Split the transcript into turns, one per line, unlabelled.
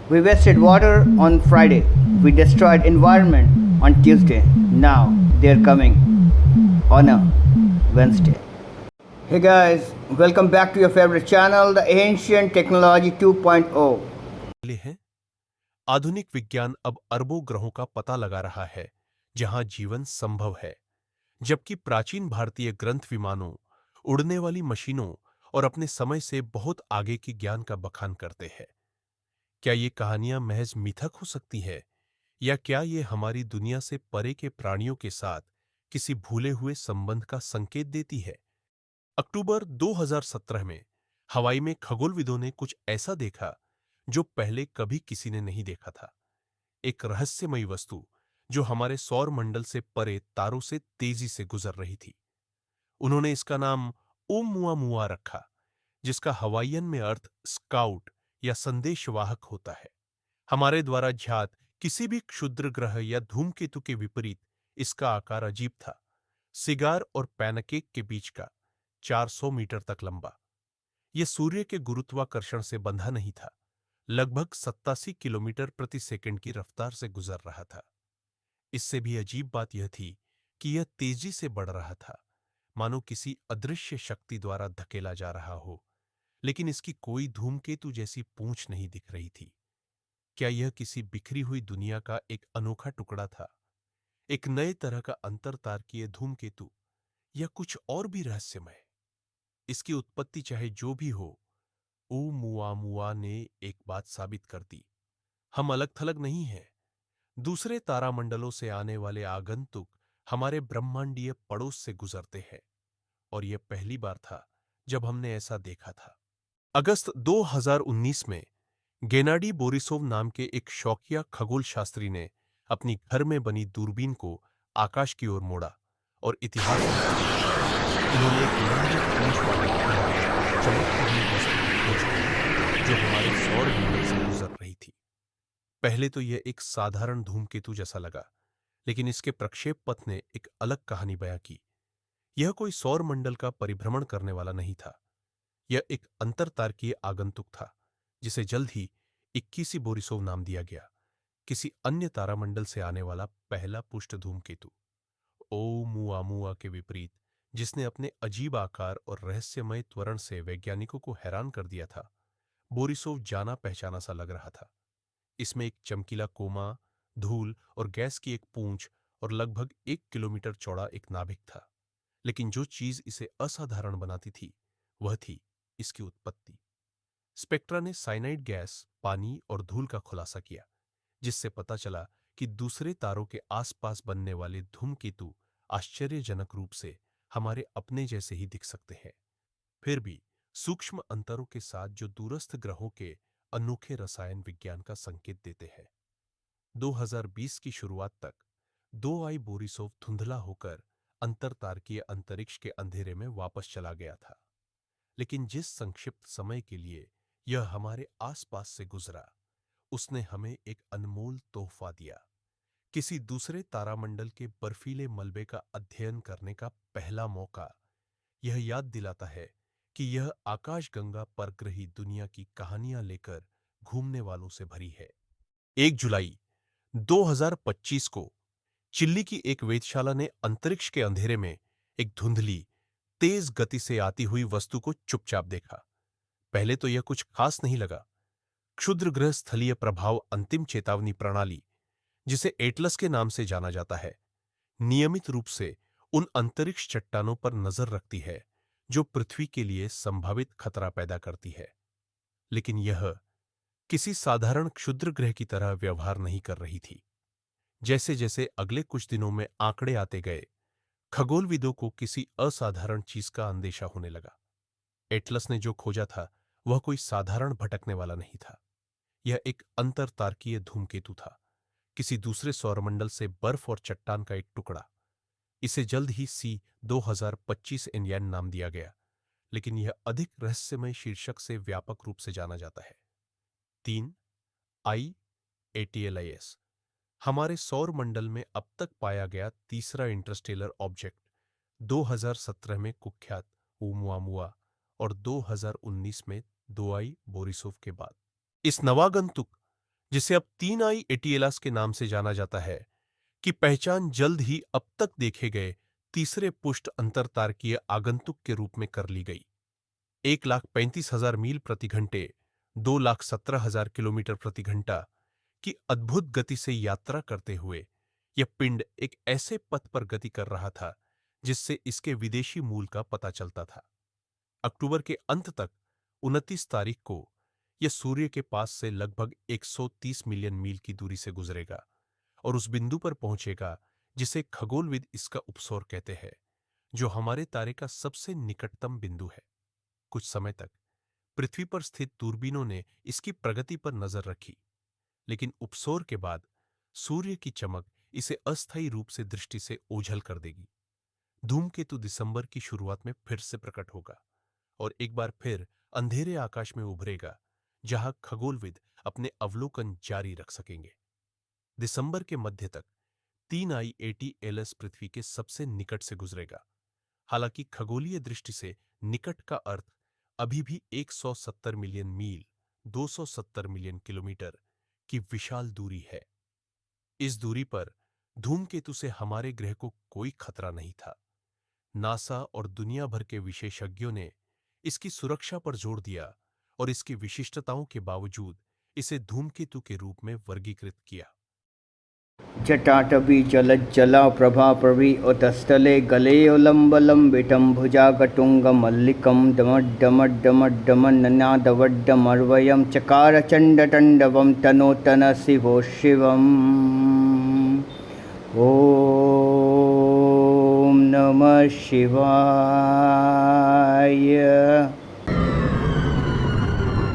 We wasted water on Friday. We destroyed environment on Tuesday. Now they're coming on a Wednesday. Hey guys, welcome back to your favorite channel, the Ancient Technology 2.0.
मिले हैं। आधुनिक विज्ञान अब अरबों ग्रहों का पता लगा रहा है जहां जीवन संभव है, जबकि प्राचीन भारतीय ग्रंथ विमानों, उड़ने वाली मशीनों और अपने समय से बहुत आगे के ज्ञान का बखान करते हैं। क्या ये कहानियां महज मिथक हो सकती है, या क्या ये हमारी दुनिया से परे के प्राणियों के साथ किसी भूले हुए संबंध का संकेत देती है? अक्टूबर 2017 में हवाई में खगोलविदों ने कुछ ऐसा देखा जो पहले कभी किसी ने नहीं देखा था। एक रहस्यमयी वस्तु जो हमारे सौर मंडल से परे तारों से तेजी से गुजर रही थी। उन्होंने इसका नाम ओमुआमुआ रखा, जिसका हवाईयन में अर्थ स्काउट या संदेशवाहक होता है। हमारे द्वारा ज्ञात किसी भी क्षुद्र ग्रह या धूमकेतु के विपरीत इसका आकार अजीब था, सिगार और पैनकेक के बीच का, 400 मीटर तक लंबा। यह सूर्य के गुरुत्वाकर्षण से बंधा नहीं था, लगभग 87 किलोमीटर प्रति सेकंड की रफ्तार से गुजर रहा था। इससे भी अजीब बात यह थी कि यह तेजी से बढ़ रहा था, मानो किसी अदृश्य शक्ति द्वारा धकेला जा रहा हो, लेकिन इसकी कोई धूमकेतु जैसी पूंछ नहीं दिख रही थी। क्या यह किसी बिखरी हुई दुनिया का एक अनोखा टुकड़ा था, एक नए तरह का अंतरतारकीय धूमकेतु, या कुछ और भी रहस्यमय? इसकी उत्पत्ति चाहे जो भी हो, ओमुआमुआ ने एक बात साबित कर दी। हम अलग थलग नहीं हैं। दूसरे तारामंडलों से आने वाले आगंतुक हमारे ब्रह्मांडीय पड़ोस से गुजरते हैं, और यह पहली बार था जब हमने ऐसा देखा था। अगस्त 2019 में गेनाडी बोरिसोव नाम के एक शौकिया खगोल शास्त्री ने अपनी घर में बनी दूरबीन को आकाश की ओर मोड़ा और इतिहास उन्होंने एक नाजुक पूंछ वाली चमकती हुई वस्तु की खोज की जो हमारे सौर मंडल से गुजर रही थी। पहले तो यह एक साधारण धूमकेतु जैसा लगा, लेकिन इसके प्रक्षेप पथ ने एक अलग कहानी बयां की। यह कोई सौर मंडल का परिभ्रमण करने वाला नहीं था। यह एक अंतरतारकीय आगंतुक था, जिसे जल्द ही 21 बोरिसोव नाम दिया गया, किसी अन्य तारामंडल से आने वाला पहला पुष्ट धूमकेतु। ओमुआमुआ के विपरीत, जिसने अपने अजीब आकार और रहस्यमय त्वरण से वैज्ञानिकों को हैरान कर दिया था, बोरिसोव जाना पहचाना सा लग रहा था। इसमें एक चमकीला कोमा, धूल और गैस की एक पूंछ और लगभग 1 किलोमीटर चौड़ा एक नाभिक था। लेकिन जो चीज इसे असाधारण बनाती थी, वह थी इसकी उत्पत्ति। स्पेक्ट्रा ने साइनाइड गैस, पानी और धूल का खुलासा किया, जिससे पता चला कि दूसरे तारों के आसपास बनने वाले धूमकेतु आश्चर्यजनक रूप से हमारे अपने जैसे ही दिख सकते हैं, फिर भी सूक्ष्म अंतरों के साथ जो दूरस्थ ग्रहों के अनोखे रसायन विज्ञान का संकेत देते हैं। 2020 की शुरुआत तक 2 बोरिसोव धुंधला होकर अंतरतारकीय अंतरिक्ष के अंधेरे में वापस चला गया था। लेकिन जिस संक्षिप्त समय के लिए यह हमारे आसपास से गुजरा, उसने हमें एक अनमोल तोहफा दिया। किसी दूसरे तारामंडल के बर्फीले मलबे का अध्ययन करने का पहला मौका। यह याद दिलाता है कि यह आकाशगंगा परग्रही दुनिया की कहानियां लेकर घूमने वालों से भरी है। 1 जुलाई 2025 को चिल्ली की एक वेधशाला ने अंतरिक्ष के अंधेरे में एक धुंधली, तेज गति से आती हुई वस्तु को चुपचाप देखा। पहले तो यह कुछ खास नहीं लगा। क्षुद्रग्रह स्थलीय प्रभाव अंतिम चेतावनी प्रणाली, जिसे एटलस के नाम से जाना जाता है, नियमित रूप से उन अंतरिक्ष चट्टानों पर नजर रखती है जो पृथ्वी के लिए संभावित खतरा पैदा करती है। लेकिन यह किसी साधारण क्षुद्रग्रह की तरह व्यवहार नहीं कर रही थी। जैसे जैसे अगले कुछ दिनों में आंकड़े आते गए, खगोलविदों को किसी असाधारण चीज का अंदेशा होने लगा। एटलस ने जो खोजा था, वह कोई साधारण भटकने वाला नहीं था। यह एक अंतरतारकीय धूमकेतु था, किसी दूसरे सौरमंडल से बर्फ और चट्टान का एक टुकड़ा। इसे जल्द ही C 2025 एनयन नाम दिया गया, लेकिन यह अधिक रहस्यमय शीर्षक से व्यापक रूप से जाना जाता है। 3 आई ATLIS हमारे सौर मंडल में अब तक पाया गया तीसरा इंटरस्टेलर ऑब्जेक्ट, 2017 में कुख्यात ओमुआमुआ और 2019 में 2 बोरिसोव के बाद। इस नवागंतुक, जिसे अब तीन आई एटिएलास के नाम से जाना जाता है, की पहचान जल्द ही अब तक देखे गए तीसरे पुष्ट अंतरतारकीय आगंतुक के रूप में कर ली गई। 1,35,000 मील प्रति घंटे, 2,17,000 किलोमीटर प्रति घंटा की अद्भुत गति से यात्रा करते हुए यह पिंड एक ऐसे पथ पर गति कर रहा था जिससे इसके विदेशी मूल का पता चलता था। अक्टूबर के अंत तक 29 तारीख को यह सूर्य के पास से लगभग 130 मिलियन मील की दूरी से गुजरेगा और उस बिंदु पर पहुंचेगा जिसे खगोलविद इसका उपसौर कहते हैं, जो हमारे तारे का सबसे निकटतम बिंदु है। कुछ समय तक पृथ्वी पर स्थित दूरबीनों ने इसकी प्रगति पर नजर रखी, लेकिन उपसौर के बाद सूर्य की चमक इसे अस्थायी रूप से दृष्टि से ओझल कर देगी। धूमकेतु दिसंबर की शुरुआत में फिर से प्रकट होगा और एक बार फिर अंधेरे आकाश में उभरेगा, जहां खगोलविद अपने अवलोकन जारी रख सकेंगे। दिसंबर के मध्य तक 3i ATLS पृथ्वी के सबसे निकट से गुजरेगा। हालांकि खगोलीय दृष्टि से निकट का अर्थ अभी भी 170 मिलियन मील, 270 मिलियन किलोमीटर की विशाल दूरी है। इस दूरी पर धूमकेतु से हमारे ग्रह को कोई खतरा नहीं था। नासा और दुनिया भर के विशेषज्ञों ने इसकी सुरक्षा पर जोर दिया और इसकी विशिष्टताओं के बावजूद इसे धूमकेतु के रूप में वर्गीकृत किया।
जटाटवी जलज्जला प्रभा प्रवी उतस्थले गलेयोलम्बलम्बितं भुजागटुङ्गमल्लिकं डमड्डमड्डमड्डमन्ननादवड्डमर्वयं चकारचण्डतण्डवं तनोतन शिवो शिवम्। ॐ नमः शिवाय।